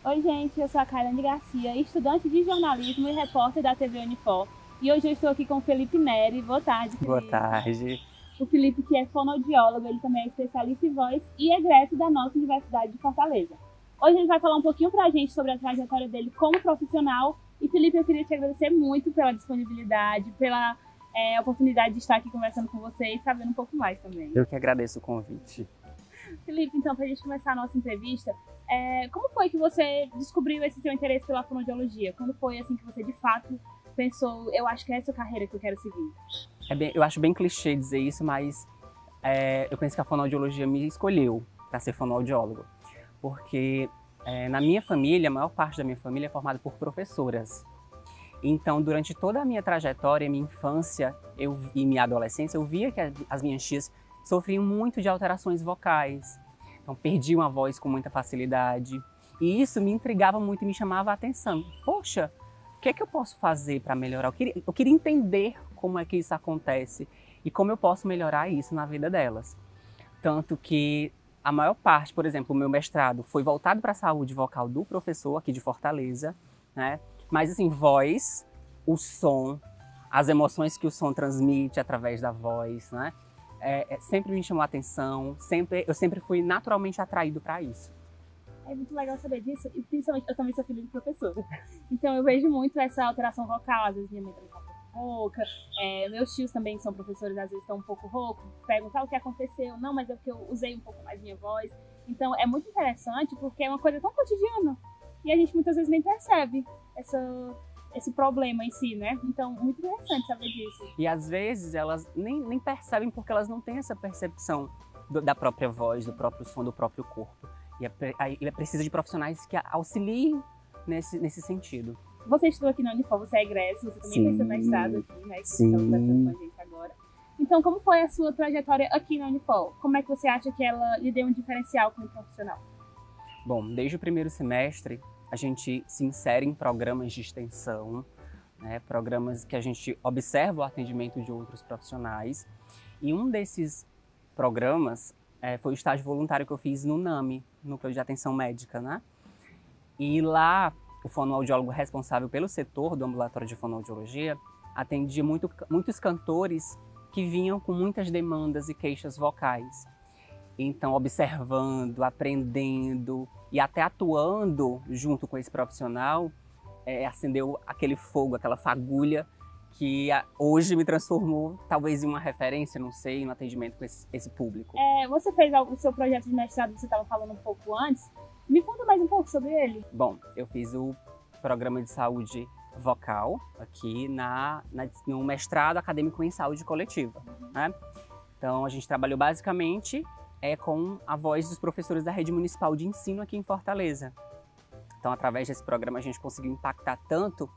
Oi, gente, eu sou a Kailane Garcia, estudante de jornalismo e repórter da TV Unifor. E hoje eu estou aqui com o Felipe Neri. Boa tarde, Felipe. Boa tarde. O Felipe, que é fonoaudiólogo, ele também é especialista em voz e egresso da nossa Universidade de Fortaleza. Hoje ele vai falar um pouquinho pra gente sobre a trajetória dele como profissional. E, Felipe, eu queria te agradecer muito pela disponibilidade, pela oportunidade de estar aqui conversando com você e sabendo um pouco mais também. Eu que agradeço o convite. Felipe, então, para a gente começar a nossa entrevista, como foi que você descobriu esse seu interesse pela fonoaudiologia? Quando foi assim que você, de fato, pensou, eu acho que é essa carreira que eu quero seguir? Eu acho bem clichê dizer isso, mas eu penso que a fonoaudiologia me escolheu para ser fonoaudiólogo. Porque na minha família, a maior parte da minha família é formada por professoras. Então, durante toda a minha trajetória, minha infância e minha adolescência, eu via que as minhas tias sofriam muito de alterações vocais. Então, perdiam a voz com muita facilidade. E isso me intrigava muito e me chamava a atenção. Poxa, o que é que eu posso fazer para melhorar? Eu queria entender como é que isso acontece e como eu posso melhorar isso na vida delas. Tanto que a maior parte, por exemplo, o meu mestrado foi voltado para a saúde vocal do professor aqui de Fortaleza, né? Mas assim, voz, o som, as emoções que o som transmite através da voz, né? Sempre me chamou a atenção, eu sempre fui naturalmente atraído para isso. É muito legal saber disso, e principalmente eu também sou filha de professora. Então eu vejo muito essa alteração vocal, às vezes minha mãe também tá um pouco rouca, meus tios também que são professores, às vezes estão um pouco roucos, perguntam o que aconteceu, não, mas é porque eu usei um pouco mais minha voz. Então é muito interessante porque é uma coisa tão cotidiana e a gente muitas vezes nem percebe esse problema em si, né? Então, muito interessante saber disso. E às vezes elas nem percebem porque elas não têm essa percepção da própria voz, do próprio som, do próprio corpo. E ele precisa de profissionais que auxiliem nesse sentido. Você estudou aqui na Unifor, você é egresso, você também fez seu mestrado aqui, né? Que você está conversando com a gente agora. Então, como foi a sua trajetória aqui na Unifor? Como é que você acha que ela lhe deu um diferencial como profissional? Bom, desde o primeiro semestre, a gente se insere em programas de extensão, né, programas que a gente observa o atendimento de outros profissionais. E um desses programas foi o estágio voluntário que eu fiz no NAMI, Núcleo de Atenção Médica, né? E lá, o fonoaudiólogo responsável pelo setor do ambulatório de fonoaudiologia atendia muitos cantores que vinham com muitas demandas e queixas vocais. Então, observando, aprendendo e até atuando junto com esse profissional, acendeu aquele fogo, aquela fagulha que hoje me transformou talvez em uma referência, não sei, no atendimento com esse público. Você fez o seu projeto de mestrado, você estava falando um pouco antes. Me conta mais um pouco sobre ele. Bom, eu fiz o programa de saúde vocal aqui no mestrado acadêmico em saúde coletiva, né? Então, a gente trabalhou basicamente com a voz dos professores da rede municipal de ensino aqui em Fortaleza. Então, através desse programa, a gente conseguiu impactar tanto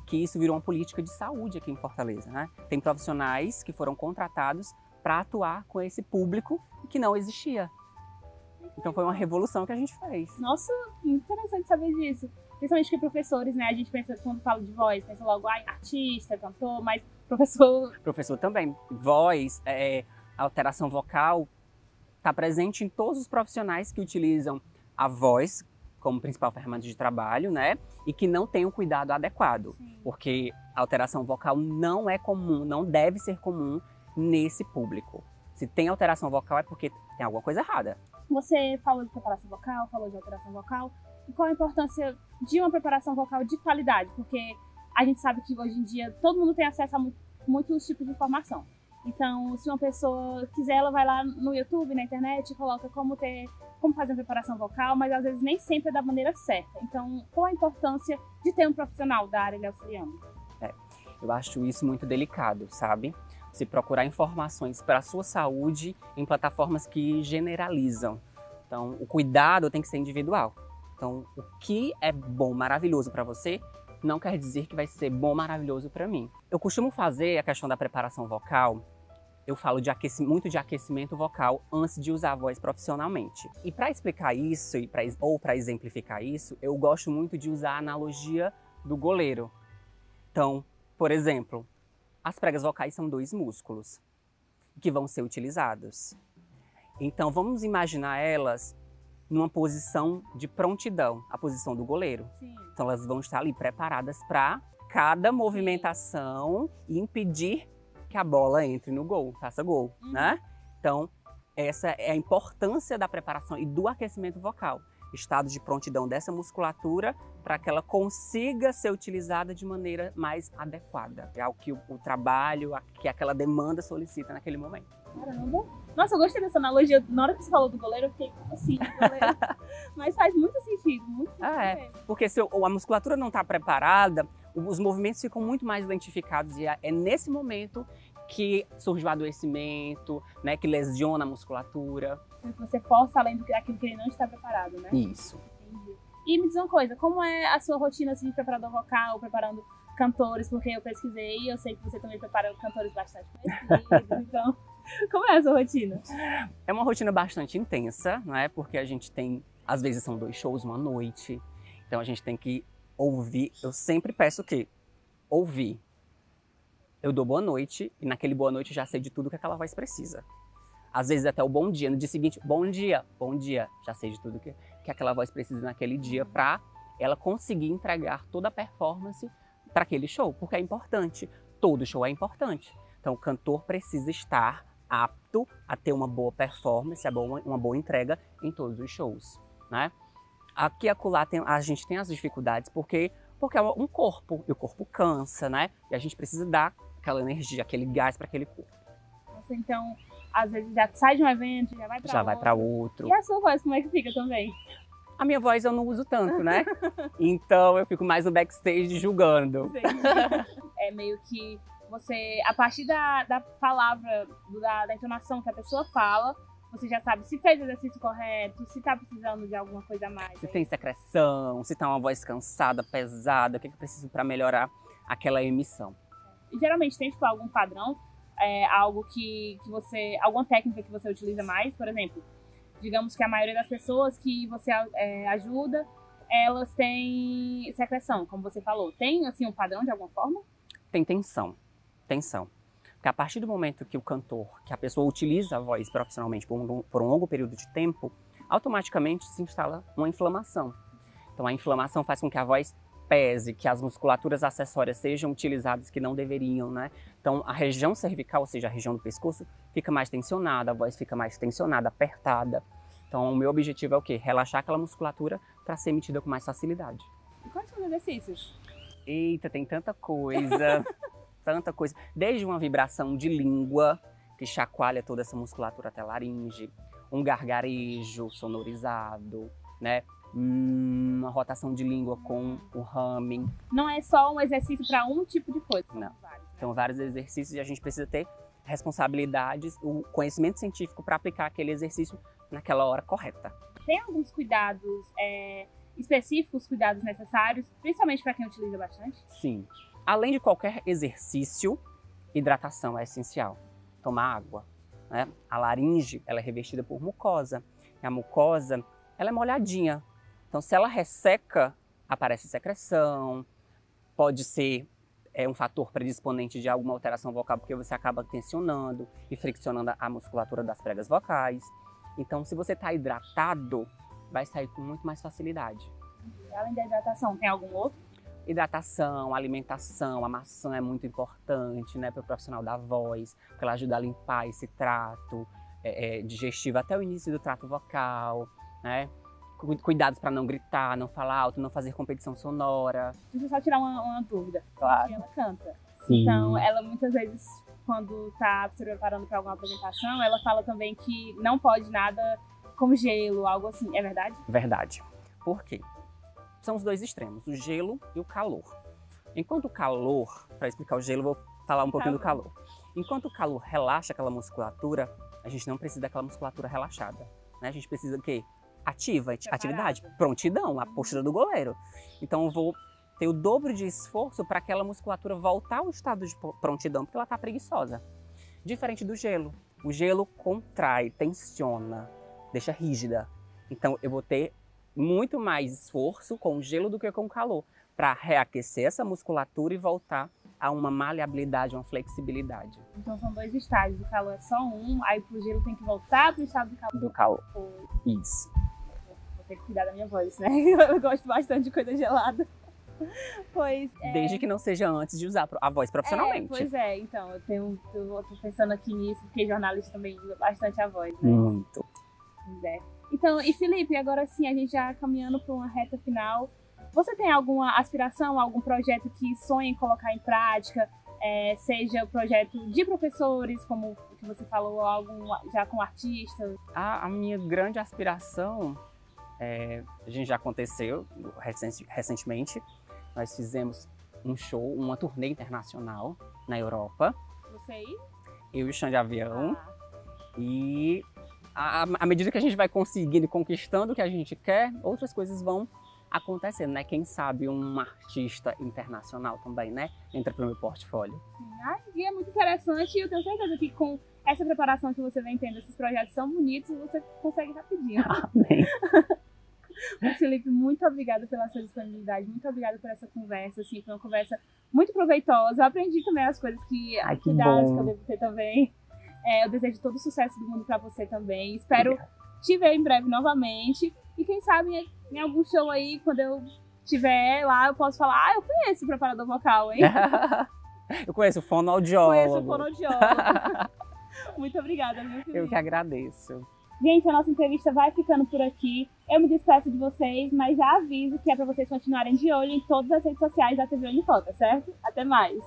que isso virou uma política de saúde aqui em Fortaleza, né? Tem profissionais que foram contratados para atuar com esse público que não existia. Então, foi uma revolução que a gente fez. Nossa, muito interessante saber disso. Principalmente que professores, né? A gente pensa, quando fala de voz, pensa logo, artista, cantor, mas professor... Professor também. Voz, alteração vocal, está presente em todos os profissionais que utilizam a voz como principal ferramenta de trabalho, né? E que não tem um cuidado adequado. Sim. Porque a alteração vocal não é comum, não deve ser comum nesse público. Se tem alteração vocal é porque tem alguma coisa errada. Você falou de preparação vocal, falou de alteração vocal. E qual a importância de uma preparação vocal de qualidade? Porque a gente sabe que hoje em dia todo mundo tem acesso a muitos tipos de informação. Então, se uma pessoa quiser, ela vai lá no YouTube, na internet, e coloca como fazer uma preparação vocal, mas às vezes nem sempre é da maneira certa. Então, qual a importância de ter um profissional da área lhe auxiliando? Eu acho isso muito delicado, sabe? Você procurar informações para a sua saúde em plataformas que generalizam. Então, o cuidado tem que ser individual. Então, o que é bom, maravilhoso para você, não quer dizer que vai ser bom, maravilhoso para mim. Eu costumo fazer a questão da preparação vocal, eu falo muito de aquecimento vocal antes de usar a voz profissionalmente. E para explicar isso, ou para exemplificar isso, eu gosto muito de usar a analogia do goleiro. Então, por exemplo, as pregas vocais são 2 músculos que vão ser utilizados. Então, vamos imaginar elas numa posição de prontidão, a posição do goleiro. Sim. Então elas vão estar ali preparadas para cada movimentação e impedir que a bola entre no gol, faça gol, né? Então essa é a importância da preparação e do aquecimento vocal. Estado de prontidão dessa musculatura para que ela consiga ser utilizada de maneira mais adequada. É o que o trabalho, que aquela demanda solicita naquele momento. Caramba! Nossa, eu gostei dessa analogia. Na hora que você falou do goleiro, eu fiquei assim, goleiro. Mas faz muito sentido mesmo. Porque se a musculatura não está preparada, os movimentos ficam muito mais lentificados e é nesse momento que surge o adoecimento, né, que lesiona a musculatura. Você força além daquilo que ele não está preparado, né? Isso. Entendi. E me diz uma coisa, como é a sua rotina assim, de preparador vocal, preparando cantores? Porque eu pesquisei e eu sei que você também prepara cantores bastante conhecidos, então... Como é a sua rotina? É uma rotina bastante intensa, né? Porque a gente tem, às vezes são 2 shows uma noite, então a gente tem que ouvir. Eu sempre peço o quê? Ouvir. Eu dou boa noite e naquele boa noite eu já sei de tudo que aquela voz precisa. Às vezes até o bom dia, no dia seguinte, bom dia, já sei de tudo que aquela voz precisa naquele dia para ela conseguir entregar toda a performance para aquele show, porque é importante, todo show é importante. Então o cantor precisa estar apto a ter uma boa performance, uma boa entrega em todos os shows, né? Aqui e acolá a gente tem as dificuldades porque é um corpo, e o corpo cansa, né? E a gente precisa dar aquela energia, aquele gás para aquele corpo. Nossa, então, às vezes já sai de um evento, já vai para outro. E a sua voz, como é que fica também? A minha voz eu não uso tanto, né? Então eu fico mais no backstage julgando. É meio que você, a partir da palavra, da entonação que a pessoa fala, você já sabe se fez o exercício correto, se tá precisando de alguma coisa a mais. Se tem secreção, se tá uma voz cansada, pesada, o que eu preciso para melhorar aquela emissão. E geralmente tem tipo, algum padrão, algo que você, alguma técnica que você utiliza mais, por exemplo, digamos que a maioria das pessoas que você ajuda, elas têm secreção, como você falou. Tem assim um padrão de alguma forma? Tem tensão. Porque a partir do momento que a pessoa utiliza a voz profissionalmente por um longo período de tempo, automaticamente se instala uma inflamação. Então a inflamação faz com que a voz pese, que as musculaturas acessórias sejam utilizadas que não deveriam, né? Então a região cervical, ou seja, a região do pescoço, fica mais tensionada, a voz fica mais tensionada, apertada. Então o meu objetivo é o quê? Relaxar aquela musculatura para ser emitida com mais facilidade. E quais são os exercícios? Eita, tem tanta coisa. Tanta coisa, desde uma vibração de língua, que chacoalha toda essa musculatura até a laringe, um gargarejo sonorizado, né? Uma rotação de língua com o humming. Não é só um exercício para um tipo de coisa. Não, são vários exercícios e a gente precisa ter responsabilidades, o conhecimento científico para aplicar aquele exercício naquela hora correta. Tem alguns cuidados específicos, cuidados necessários, principalmente para quem utiliza bastante? Sim. Além de qualquer exercício, hidratação é essencial. Tomar água, né? A laringe ela é revestida por mucosa. E a mucosa ela é molhadinha. Então, se ela resseca, aparece secreção. Pode ser um fator predisponente de alguma alteração vocal, porque você acaba tensionando e friccionando a musculatura das pregas vocais. Então, se você está hidratado, vai sair com muito mais facilidade. Além da hidratação, tem algum outro? Hidratação, alimentação, a maçã é muito importante, né, para o profissional da voz, porque ela ajuda a limpar esse trato digestivo até o início do trato vocal, né? Cuidados para não gritar, não falar alto, não fazer competição sonora. Deixa eu só tirar uma dúvida. Claro. Porque ela canta. Sim. Então, ela muitas vezes, quando está se preparando para alguma apresentação, ela fala também que não pode nada com gelo, algo assim. É verdade? Verdade. Por quê? São os dois extremos, o gelo e o calor. Enquanto o calor, para explicar o gelo, vou falar um pouquinho do calor. Enquanto o calor relaxa aquela musculatura, a gente não precisa daquela musculatura relaxada, né? A gente precisa do quê? Atividade, prontidão, a postura do goleiro. Então eu vou ter o dobro de esforço para aquela musculatura voltar ao estado de prontidão, porque ela está preguiçosa. Diferente do gelo. O gelo contrai, tensiona, deixa rígida. Então eu vou ter muito mais esforço com o gelo do que com o calor, para reaquecer essa musculatura e voltar a uma maleabilidade, uma flexibilidade. Então são dois estágios, o calor é só um, aí pro gelo tem que voltar pro estado do calor. Do calor. Isso. vou ter que cuidar da minha voz, né? Eu gosto bastante de coisa gelada. Pois Desde que não seja antes de usar a voz profissionalmente. Pois é, então, eu tô pensando aqui nisso, porque jornalista também usa bastante a voz, né? Muito. Pois é. Então, e Felipe, agora sim, a gente já caminhando para uma reta final, você tem alguma aspiração, algum projeto que sonha em colocar em prática? Seja o projeto de professores, como o que você falou, algum já com artistas? A minha grande aspiração, a gente já aconteceu recentemente, nós fizemos um show, uma turnê internacional na Europa. Você aí? Eu e o Chão de Avião. E à medida que a gente vai conseguindo e conquistando o que a gente quer, outras coisas vão acontecendo, né? Quem sabe um artista internacional também, né? Entra para o meu portfólio. Sim, e é muito interessante e eu tenho certeza que com essa preparação que você vem tendo, esses projetos são bonitos e você consegue rapidinho. Amém. Felipe, muito obrigada pela sua disponibilidade, muito obrigada por essa conversa, assim, foi uma conversa muito proveitosa, eu aprendi também as coisas cuidados que eu devo ter também. Eu desejo todo o sucesso do mundo para você também, espero te ver em breve novamente e quem sabe em algum show aí, quando eu estiver lá, eu posso falar, eu conheço o preparador vocal, hein? Eu conheço o fonoaudiólogo. Conheço o fonoaudiólogo. Muito obrigada, viu, Felipe? Eu que agradeço. Gente, a nossa entrevista vai ficando por aqui. Eu me despeço de vocês, mas já aviso que é para vocês continuarem de olho em todas as redes sociais da TV Unifoca, certo? Até mais!